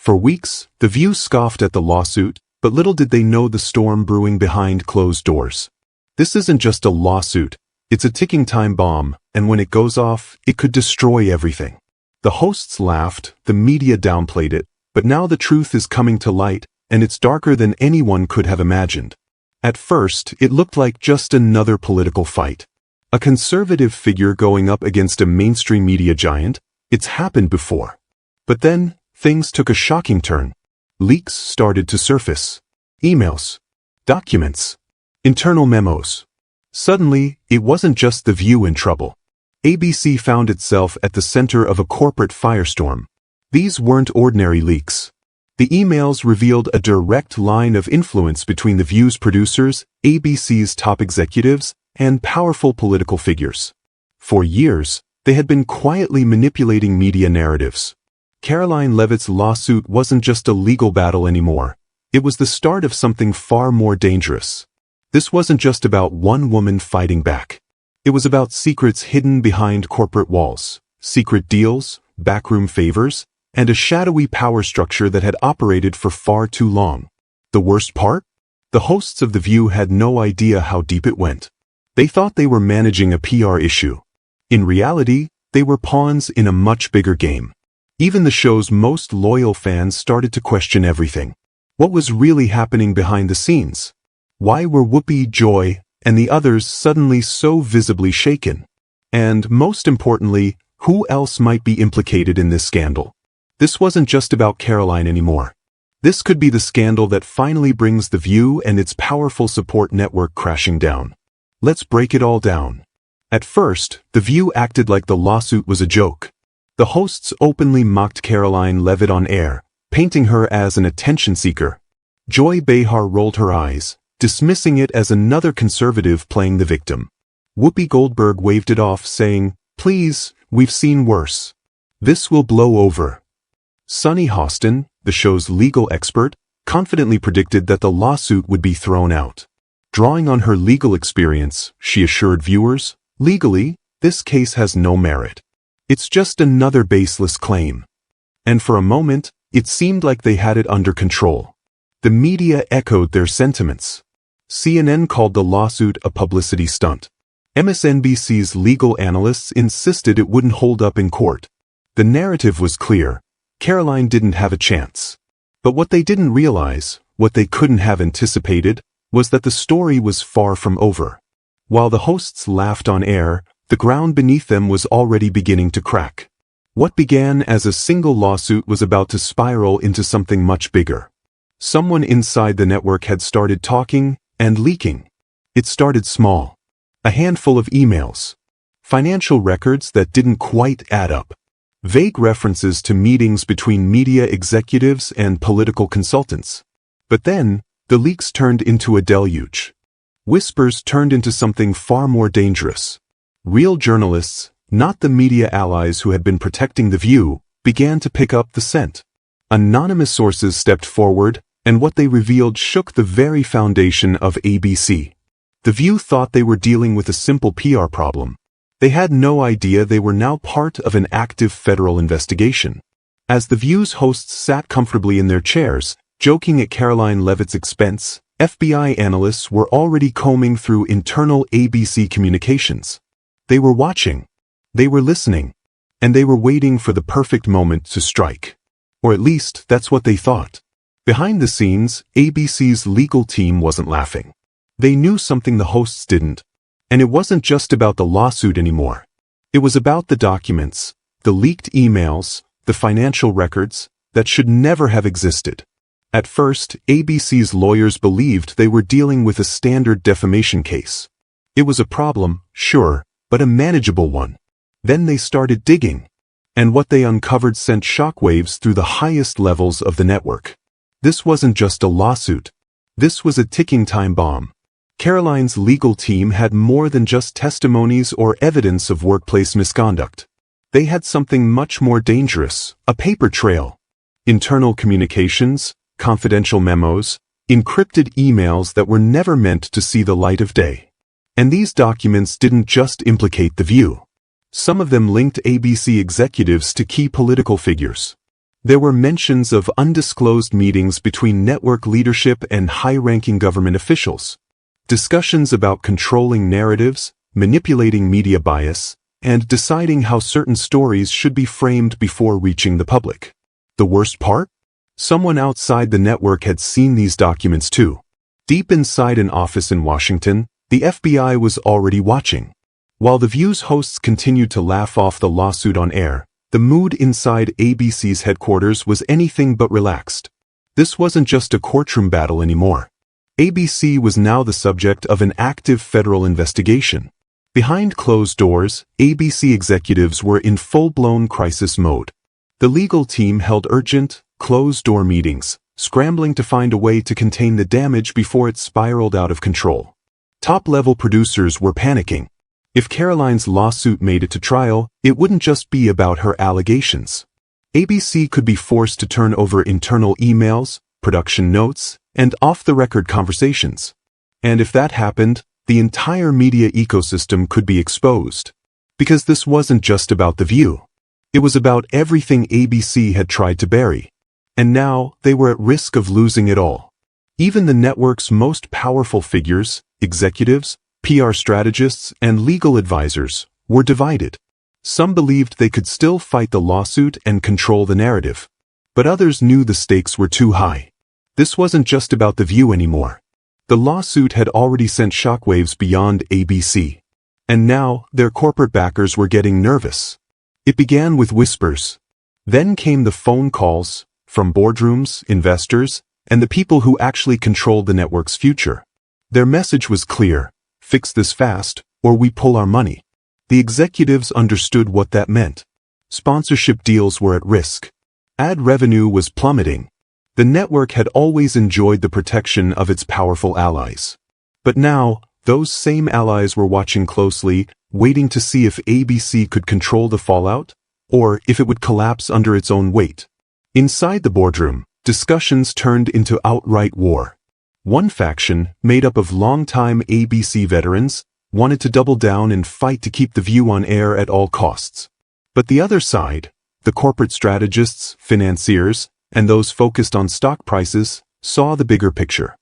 For weeks, The View scoffed at the lawsuit, but little did they know the storm brewing behind closed doors. This isn't just a lawsuit, it's a ticking time bomb, and when it goes off, it could destroy everything. The hosts laughed, the media downplayed it, but now the truth is coming to light, and it's darker than anyone could have imagined. At first, it looked like just another political fight. A conservative figure going up against a mainstream media giant. It's happened before. But then, things took a shocking turn. Leaks started to surface. Emails. Documents. Internal memos. Suddenly, it wasn't just The View in trouble. ABC found itself at the center of a corporate firestorm. These weren't ordinary leaks. The emails revealed a direct line of influence between The View's producers, ABC's top executives, and powerful political figures. For years, they had been quietly manipulating media narratives. Karoline Leavitt's lawsuit wasn't just a legal battle anymore. It was the start of something far more dangerous. This wasn't just about one woman fighting back. It was about secrets hidden behind corporate walls, secret deals, backroom favors, and a shadowy power structure that had operated for far too long. The worst part? The hosts of The View had no idea how deep it went. They thought they were managing a PR issue. In reality, they were pawns in a much bigger game. Even the show's most loyal fans started to question everything. What was really happening behind the scenes? Why were Whoopi, Joy, and the others suddenly so visibly shaken? And most importantly, who else might be implicated in this scandal? This wasn't just about Karoline anymore. This could be the scandal that finally brings The View and its powerful support network crashing down. Let's break it all down. At first, The View acted like the lawsuit was a joke. The hosts openly mocked Karoline Leavitt on air, painting her as an attention seeker. Joy Behar rolled her eyes, dismissing it as another conservative playing the victim. Whoopi Goldberg waved it off, saying, "Please, we've seen worse. This will blow over." Sunny Hostin, the show's legal expert, confidently predicted that the lawsuit would be thrown out. Drawing on her legal experience, she assured viewers, "Legally, this case has no merit. It's just another baseless claim." And for a moment, it seemed like they had it under control. The media echoed their sentiments. CNN called the lawsuit a publicity stunt. MSNBC's legal analysts insisted it wouldn't hold up in court. The narrative was clear. Karoline didn't have a chance. But what they didn't realize, what they couldn't have anticipated, was that the story was far from over. While the hosts laughed on air, the ground beneath them was already beginning to crack. What began as a single lawsuit was about to spiral into something much bigger. Someone inside the network had started talking and leaking. It started small. A handful of emails. Financial records that didn't quite add up. Vague references to meetings between media executives and political consultants. But then, the leaks turned into a deluge. Whispers turned into something far more dangerous. Real journalists, not the media allies who had been protecting The View, began to pick up the scent. Anonymous sources stepped forward, and what they revealed shook the very foundation of ABC. The View thought they were dealing with a simple PR problem. They had no idea they were now part of an active federal investigation. As The View's hosts sat comfortably in their chairs, joking at Karoline Leavitt's expense, FBI analysts were already combing through internal ABC communications. They were watching. They were listening. And they were waiting for the perfect moment to strike. Or at least, that's what they thought. Behind the scenes, ABC's legal team wasn't laughing. They knew something the hosts didn't. And it wasn't just about the lawsuit anymore. It was about the documents, the leaked emails, the financial records, that should never have existed. At first, ABC's lawyers believed they were dealing with a standard defamation case. It was a problem, sure, but a manageable one. Then they started digging. And what they uncovered sent shockwaves through the highest levels of the network. This wasn't just a lawsuit. This was a ticking time bomb. Karoline's legal team had more than just testimonies or evidence of workplace misconduct. They had something much more dangerous, a paper trail. Internal communications, confidential memos, encrypted emails that were never meant to see the light of day. And these documents didn't just implicate The View. Some of them linked ABC executives to key political figures. There were mentions of undisclosed meetings between network leadership and high-ranking government officials, discussions about controlling narratives, manipulating media bias, and deciding how certain stories should be framed before reaching the public. The worst part? Someone outside the network had seen these documents too. Deep inside an office in Washington, the FBI was already watching. While the View's hosts continued to laugh off the lawsuit on air, the mood inside ABC's headquarters was anything but relaxed. This wasn't just a courtroom battle anymore. ABC was now the subject of an active federal investigation. Behind closed doors, ABC executives were in full-blown crisis mode. The legal team held urgent, closed-door meetings, scrambling to find a way to contain the damage before it spiraled out of control. Top-level producers were panicking. If Karoline's lawsuit made it to trial, it wouldn't just be about her allegations. ABC could be forced to turn over internal emails, production notes, and off-the-record conversations. And if that happened, the entire media ecosystem could be exposed. Because this wasn't just about The View. It was about everything ABC had tried to bury. And now, they were at risk of losing it all. Even the network's most powerful figures, executives, PR strategists, and legal advisors, were divided. Some believed they could still fight the lawsuit and control the narrative. But others knew the stakes were too high. This wasn't just about The View anymore. The lawsuit had already sent shockwaves beyond ABC. And now, their corporate backers were getting nervous. It began with whispers. Then came the phone calls, from boardrooms, investors, and the people who actually controlled the network's future. Their message was clear: fix this fast, or we pull our money. The executives understood what that meant. Sponsorship deals were at risk. Ad revenue was plummeting. The network had always enjoyed the protection of its powerful allies. But now, those same allies were watching closely, waiting to see if ABC could control the fallout, or if it would collapse under its own weight. Inside the boardroom, discussions turned into outright war. One faction, made up of longtime ABC veterans, wanted to double down and fight to keep The View on air at all costs. But the other side, the corporate strategists, financiers, and those focused on stock prices, saw the bigger picture.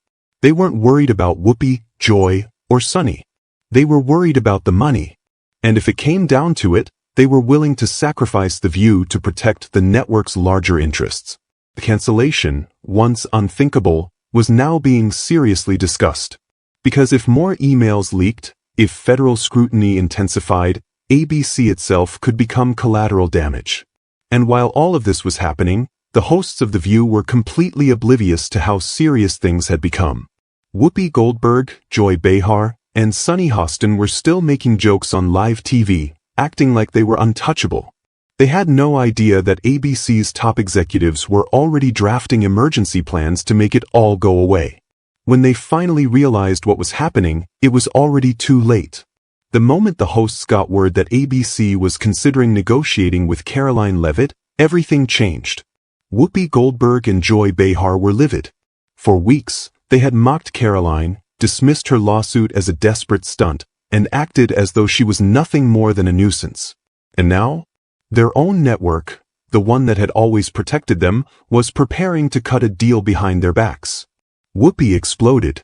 They weren't worried about Whoopi, Joy, or Sunny. They were worried about the money. And if it came down to it, they were willing to sacrifice The View to protect the network's larger interests. The cancellation, once unthinkable, was now being seriously discussed. Because if more emails leaked, if federal scrutiny intensified, ABC itself could become collateral damage. And while all of this was happening, the hosts of The View were completely oblivious to how serious things had become. Whoopi Goldberg, Joy Behar, and Sunny Hostin were still making jokes on live TV, acting like they were untouchable. They had no idea that ABC's top executives were already drafting emergency plans to make it all go away. When they finally realized what was happening, it was already too late. The moment the hosts got word that ABC was considering negotiating with Karoline Leavitt, everything changed. Whoopi Goldberg and Joy Behar were livid. For weeks, they had mocked Karoline, dismissed her lawsuit as a desperate stunt, and acted as though she was nothing more than a nuisance. And now, their own network, the one that had always protected them, was preparing to cut a deal behind their backs. Whoopi exploded.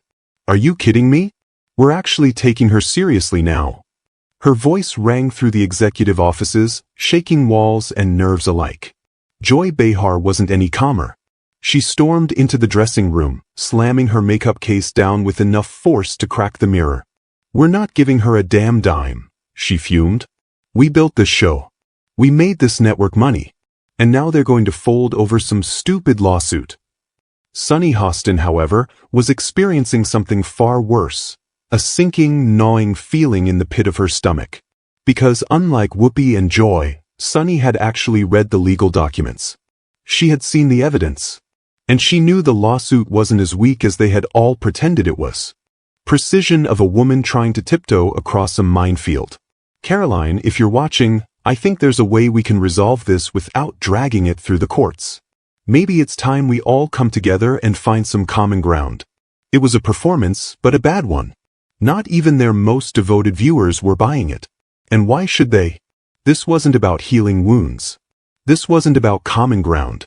"Are you kidding me? We're actually taking her seriously now." Her voice rang through the executive offices, shaking walls and nerves alike. Joy Behar wasn't any calmer. She stormed into the dressing room, slamming her makeup case down with enough force to crack the mirror. "We're not giving her a damn dime," she fumed. "We built this show. We made this network money. And now they're going to fold over some stupid lawsuit." Sunny Hostin, however, was experiencing something far worse. A sinking, gnawing feeling in the pit of her stomach. Because unlike Whoopi and Joy, Sunny had actually read the legal documents. She had seen the evidence. And she knew the lawsuit wasn't as weak as they had all pretended it was. Precision of a woman trying to tiptoe across a minefield. "Karoline, if you're watching, I think there's a way we can resolve this without dragging it through the courts. Maybe it's time we all come together and find some common ground." It was a performance, but a bad one. Not even their most devoted viewers were buying it. And why should they? This wasn't about healing wounds. This wasn't about common ground.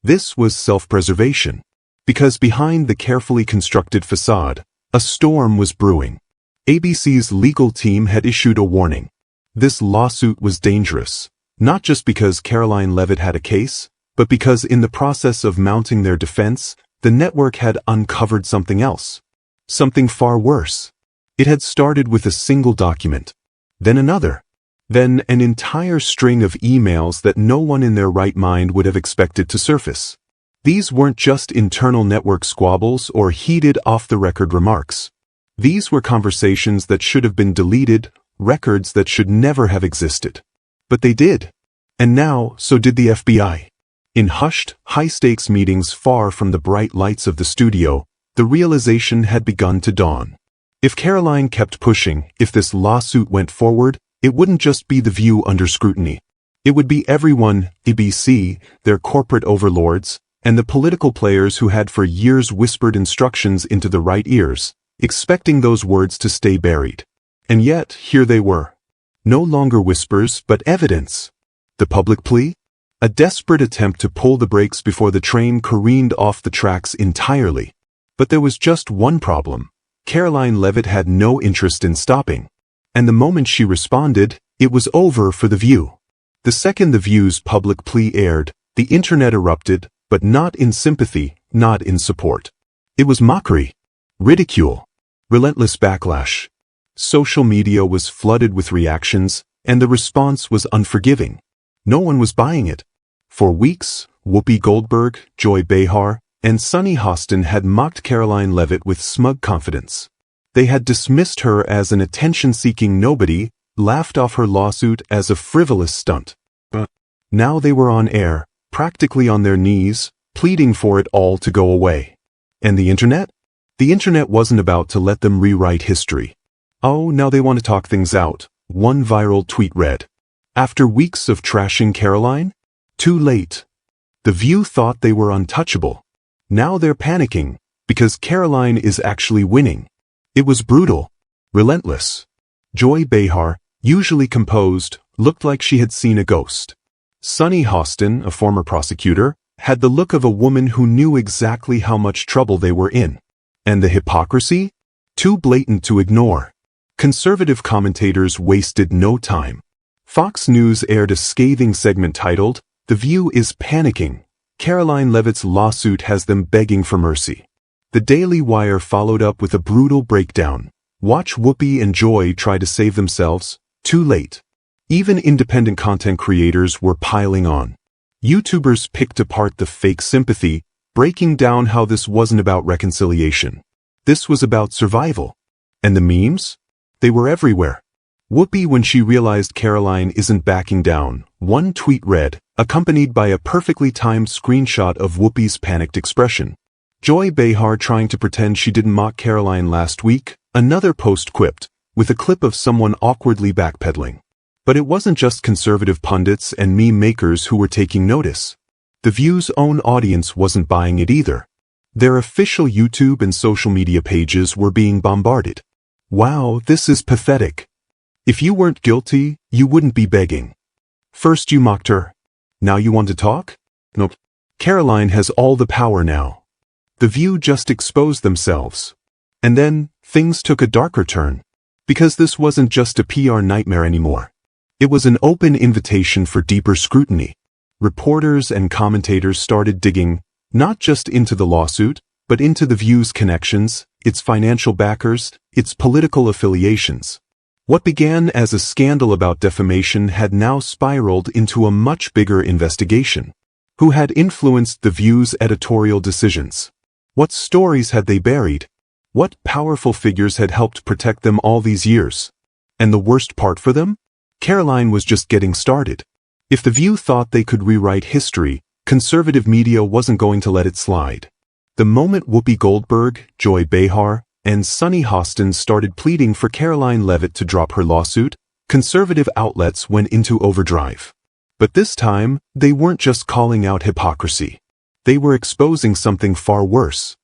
This was self-preservation. Because behind the carefully constructed facade, a storm was brewing. ABC's legal team had issued a warning. This lawsuit was dangerous, not just because Karoline Leavitt had a case, but because in the process of mounting their defense, the network had uncovered something else. Something far worse. It had started with a single document, then another, then an entire string of emails that no one in their right mind would have expected to surface. These weren't just internal network squabbles or heated off-the-record remarks. These were conversations that should have been deleted, records that should never have existed. But they did. And now, so did the FBI. In hushed, high-stakes meetings far from the bright lights of the studio, the realization had begun to dawn. If Karoline kept pushing, if this lawsuit went forward, it wouldn't just be The View under scrutiny. It would be everyone, ABC, their corporate overlords, and the political players who had for years whispered instructions into the right ears, expecting those words to stay buried. And yet, here they were. No longer whispers, but evidence. The public plea? A desperate attempt to pull the brakes before the train careened off the tracks entirely. But there was just one problem. Karoline Leavitt had no interest in stopping. And the moment she responded, it was over for The View. The second The View's public plea aired, the internet erupted, but not in sympathy, not in support. It was mockery, ridicule, relentless backlash. Social media was flooded with reactions, and the response was unforgiving. No one was buying it. For weeks, Whoopi Goldberg, Joy Behar, and Sunny Hostin had mocked Karoline Leavitt with smug confidence. They had dismissed her as an attention-seeking nobody, laughed off her lawsuit as a frivolous stunt. But now they were on air, practically on their knees, pleading for it all to go away. And the internet? The internet wasn't about to let them rewrite history. Oh, now they want to talk things out, one viral tweet read. After weeks of trashing Karoline? Too late. The View thought they were untouchable. Now they're panicking, because Karoline is actually winning. It was brutal, relentless. Joy Behar, usually composed, looked like she had seen a ghost. Sunny Hostin, a former prosecutor, had the look of a woman who knew exactly how much trouble they were in. And the hypocrisy? Too blatant to ignore. Conservative commentators wasted no time. Fox News aired a scathing segment titled, "The View is panicking. Karoline Leavitt's lawsuit has them begging for mercy." The Daily Wire followed up with a brutal breakdown. Watch Whoopi and Joy try to save themselves. Too late. Even independent content creators were piling on. YouTubers picked apart the fake sympathy, breaking down how this wasn't about reconciliation. This was about survival. And the memes? They were everywhere. Whoopi, when she realized Karoline isn't backing down, one tweet read, accompanied by a perfectly timed screenshot of Whoopi's panicked expression. Joy Behar trying to pretend she didn't mock Karoline last week, another post quipped, with a clip of someone awkwardly backpedaling. But it wasn't just conservative pundits and meme makers who were taking notice. The View's own audience wasn't buying it either. Their official YouTube and social media pages were being bombarded. Wow, this is pathetic. If you weren't guilty, you wouldn't be begging. First you mocked her. Now you want to talk? Nope. Karoline has all the power now. The View just exposed themselves. And then, things took a darker turn. Because this wasn't just a PR nightmare anymore. It was an open invitation for deeper scrutiny. Reporters and commentators started digging, not just into the lawsuit, but into The View's connections, its financial backers, its political affiliations. What began as a scandal about defamation had now spiraled into a much bigger investigation. Who had influenced The View's editorial decisions? What stories had they buried? What powerful figures had helped protect them all these years? And the worst part for them? Karoline was just getting started. If The View thought they could rewrite history, conservative media wasn't going to let it slide. The moment Whoopi Goldberg, Joy Behar, and Sunny Hostin started pleading for Karoline Leavitt to drop her lawsuit, conservative outlets went into overdrive. But this time, they weren't just calling out hypocrisy. They were exposing something far worse.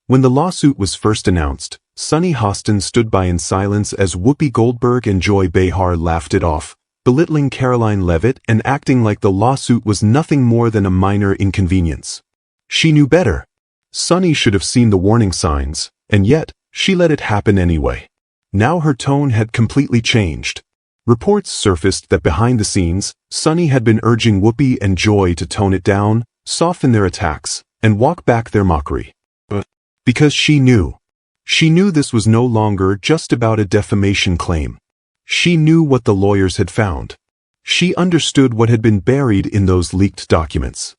When the lawsuit was first announced, Sunny Hostin stood by in silence as Whoopi Goldberg and Joy Behar laughed it off, belittling Karoline Leavitt and acting like the lawsuit was nothing more than a minor inconvenience. She knew better. Sunny should have seen the warning signs, and yet, she let it happen anyway. Now her tone had completely changed. Reports surfaced that behind the scenes, Sunny had been urging Whoopi and Joy to tone it down, soften their attacks, and walk back their mockery. But because she knew this was no longer just about a defamation claim. She knew what the lawyers had found. She understood what had been buried in those leaked documents.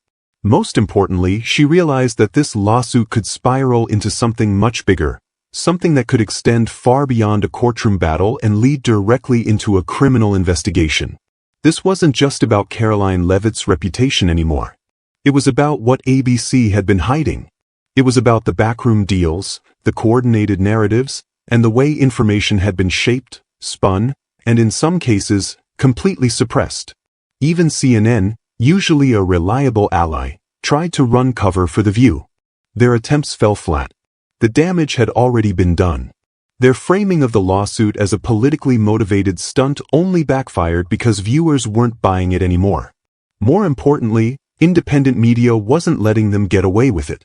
Most importantly, she realized that this lawsuit could spiral into something much bigger, something that could extend far beyond a courtroom battle and lead directly into a criminal investigation. This wasn't just about Karoline Leavitt's reputation anymore. It was about what ABC had been hiding. It was about the backroom deals, the coordinated narratives, and the way information had been shaped, spun, and in some cases, completely suppressed. Even CNN, usually a reliable ally, tried to run cover for The View. Their attempts fell flat. The damage had already been done. Their framing of the lawsuit as a politically motivated stunt only backfired because viewers weren't buying it anymore. More importantly, independent media wasn't letting them get away with it.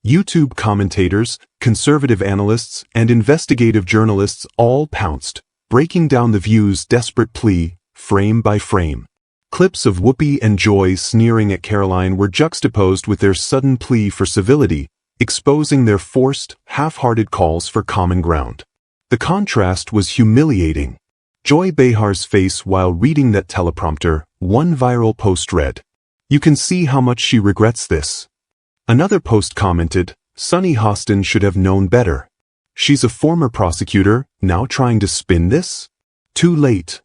YouTube commentators, conservative analysts, and investigative journalists all pounced, breaking down The View's desperate plea, frame by frame. Clips of Whoopi and Joy sneering at Karoline were juxtaposed with their sudden plea for civility, exposing their forced, half-hearted calls for common ground. The contrast was humiliating. Joy Behar's face while reading that teleprompter, one viral post read, "You can see how much she regrets this." Another post commented, "Sunny Hostin should have known better. She's a former prosecutor, now trying to spin this? Too late."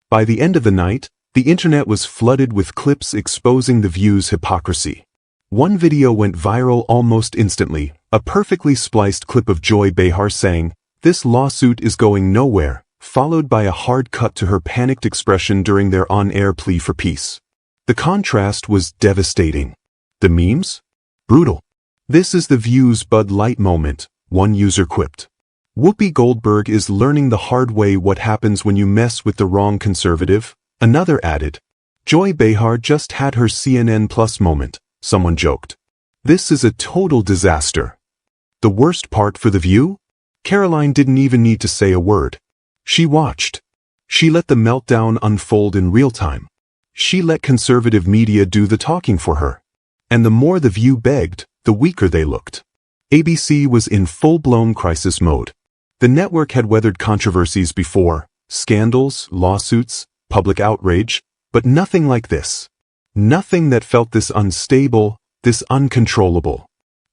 By the end of the night, the internet was flooded with clips exposing The View's hypocrisy. One video went viral almost instantly, a perfectly spliced clip of Joy Behar saying, "This lawsuit is going nowhere," followed by a hard cut to her panicked expression during their on-air plea for peace. The contrast was devastating. The memes? Brutal. "This is The View's Bud Light moment," one user quipped. "Whoopi Goldberg is learning the hard way what happens when you mess with the wrong conservative," another added. "Joy Behar just had her CNN Plus moment," someone joked. "This is a total disaster." The worst part for The View? Karoline didn't even need to say a word. She watched. She let the meltdown unfold in real time. She let conservative media do the talking for her. And the more The View begged, the weaker they looked. ABC was in full-blown crisis mode. The network had weathered controversies before, scandals, lawsuits, public outrage, but nothing like this. Nothing that felt this unstable, this uncontrollable.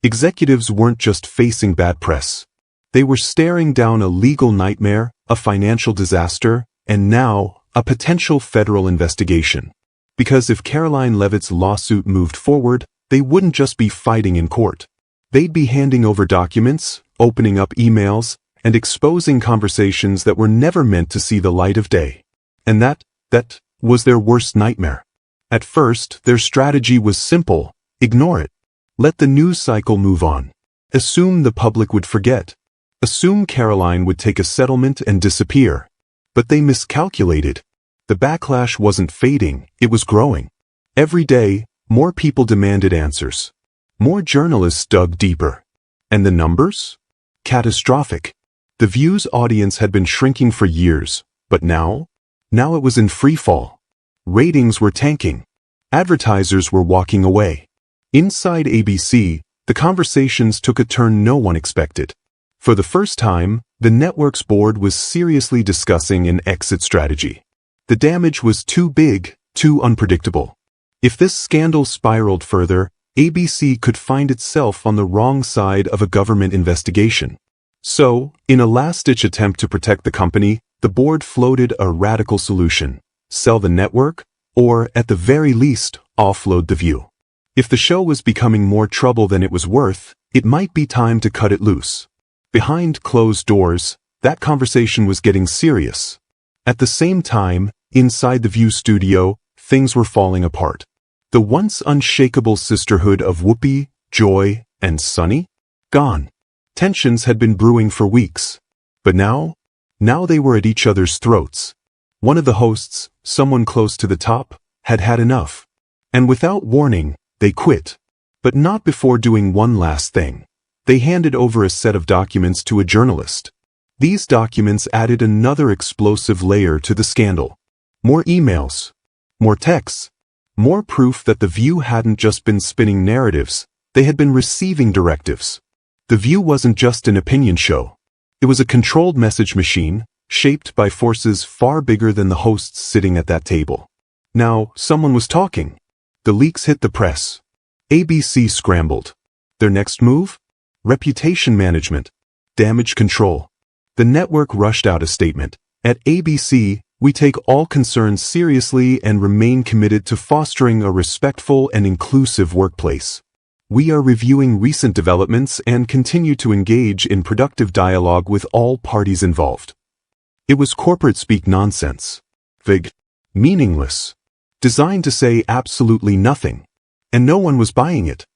Executives weren't just facing bad press. They were staring down a legal nightmare, a financial disaster, and now, a potential federal investigation. Because if Karoline Leavitt's lawsuit moved forward, they wouldn't just be fighting in court. They'd be handing over documents, opening up emails, and exposing conversations that were never meant to see the light of day. And that was their worst nightmare. At first, their strategy was simple: ignore it. Let the news cycle move on. Assume the public would forget. Assume Karoline would take a settlement and disappear. But they miscalculated. The backlash wasn't fading, it was growing. Every day, more people demanded answers. More journalists dug deeper. And the numbers? Catastrophic. The View's audience had been shrinking for years, but now it was in free fall. Ratings were tanking. Advertisers were walking away. Inside ABC, the conversations took a turn no one expected. For the first time, the network's board was seriously discussing an exit strategy. The damage was too big, too unpredictable. If this scandal spiraled further, ABC could find itself on the wrong side of a government investigation. So, in a last-ditch attempt to protect the company, the board floated a radical solution: sell the network, or, at the very least, offload The View. If the show was becoming more trouble than it was worth, it might be time to cut it loose. Behind closed doors, that conversation was getting serious. At the same time, inside the View studio, things were falling apart. The once unshakable sisterhood of Whoopi, Joy, and Sunny? Gone. Tensions had been brewing for weeks. But now they were at each other's throats. One of the hosts, someone close to the top, had had enough. And without warning, they quit. But not before doing one last thing. They handed over a set of documents to a journalist. These documents added another explosive layer to the scandal. More emails. More texts. More proof that The View hadn't just been spinning narratives, they had been receiving directives. The View wasn't just an opinion show. It was a controlled message machine, shaped by forces far bigger than the hosts sitting at that table. Now, someone was talking. The leaks hit the press. ABC scrambled. Their next move? Reputation management. Damage control. The network rushed out a statement. At ABC, we take all concerns seriously and remain committed to fostering a respectful and inclusive workplace. We are reviewing recent developments and continue to engage in productive dialogue with all parties involved. It was corporate speak nonsense. Vague. Meaningless. Designed to say absolutely nothing. And no one was buying it.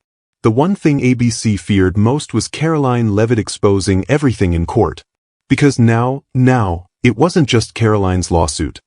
The one thing ABC feared most was Karoline Leavitt exposing everything in court. Because now, it wasn't just Karoline's lawsuit.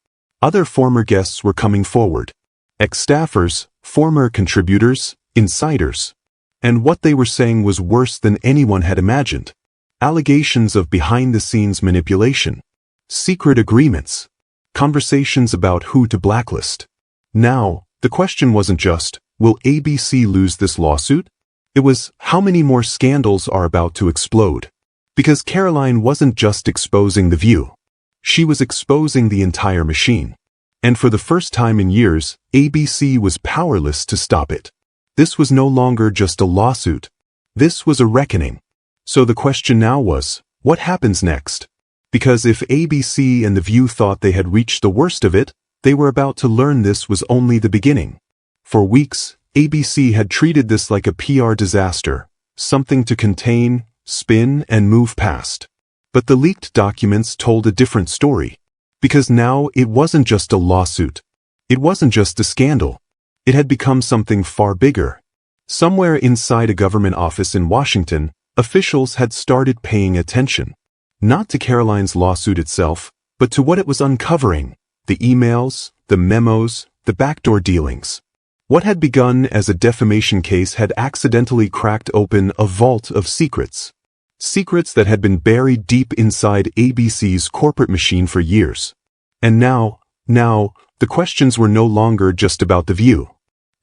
Other former guests were coming forward. Ex-staffers, former contributors, insiders. And what they were saying was worse than anyone had imagined. Allegations of behind-the-scenes manipulation. Secret agreements. Conversations about who to blacklist. Now, the question wasn't just, will ABC lose this lawsuit? It was, how many more scandals are about to explode? Because Karoline wasn't just exposing The View. She was exposing the entire machine. And for the first time in years, ABC was powerless to stop it. This was no longer just a lawsuit. This was a reckoning. So the question now was, what happens next? Because if ABC and The View thought they had reached the worst of it, they were about to learn this was only the beginning. For weeks, ABC had treated this like a PR disaster, something to contain, spin, and move past. But the leaked documents told a different story. Because now it wasn't just a lawsuit. It wasn't just a scandal. It had become something far bigger. Somewhere inside a government office in Washington, officials had started paying attention. Not to Karoline's lawsuit itself, but to what it was uncovering. The emails, the memos, the backdoor dealings. What had begun as a defamation case had accidentally cracked open a vault of secrets. Secrets that had been buried deep inside ABC's corporate machine for years. And now, the questions were no longer just about The View.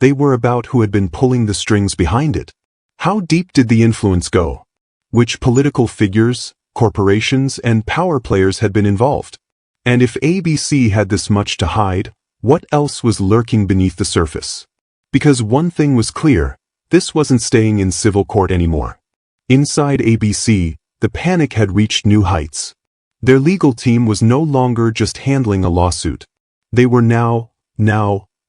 They were about who had been pulling the strings behind it. How deep did the influence go? Which political figures, corporations, and power players had been involved? And if ABC had this much to hide, what else was lurking beneath the surface? Because one thing was clear, this wasn't staying in civil court anymore. Inside ABC, the panic had reached new heights. Their legal team was no longer just handling a lawsuit. They were now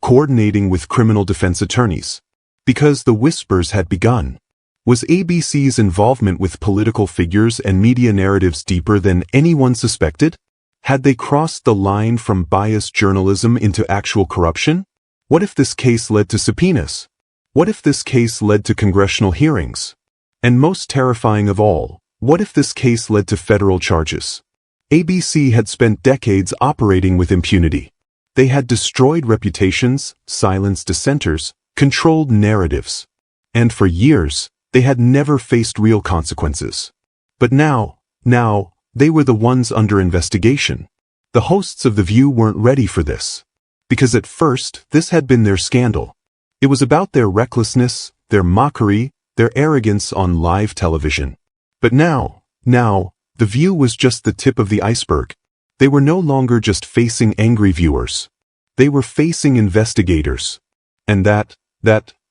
coordinating with criminal defense attorneys. Because the whispers had begun. Was ABC's involvement with political figures and media narratives deeper than anyone suspected? Had they crossed the line from biased journalism into actual corruption? What if this case led to subpoenas? What if this case led to congressional hearings? And most terrifying of all, what if this case led to federal charges? ABC had spent decades operating with impunity. They had destroyed reputations, silenced dissenters, controlled narratives. And for years, they had never faced real consequences. But now, they were the ones under investigation. The hosts of The View weren't ready for this. Because at first, this had been their scandal. It was about their recklessness, their mockery, their arrogance on live television. But now, The View was just the tip of the iceberg. They were no longer just facing angry viewers. They were facing investigators. And that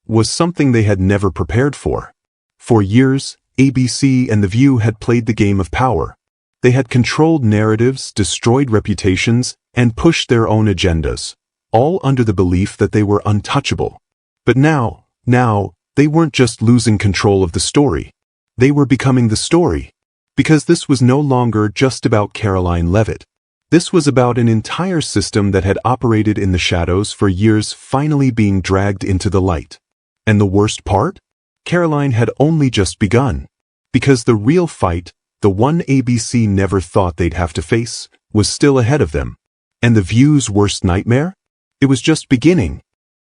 was something they had never prepared for. For years, ABC and The View had played the game of power. They had controlled narratives, destroyed reputations, and pushed their own agendas, all under the belief that they were untouchable. But now, they weren't just losing control of the story. They were becoming the story. Because this was no longer just about Karoline Leavitt. This was about an entire system that had operated in the shadows for years finally being dragged into the light. And the worst part? Karoline had only just begun. Because the real fight, the one ABC never thought they'd have to face, was still ahead of them. And The View's worst nightmare? It was just beginning.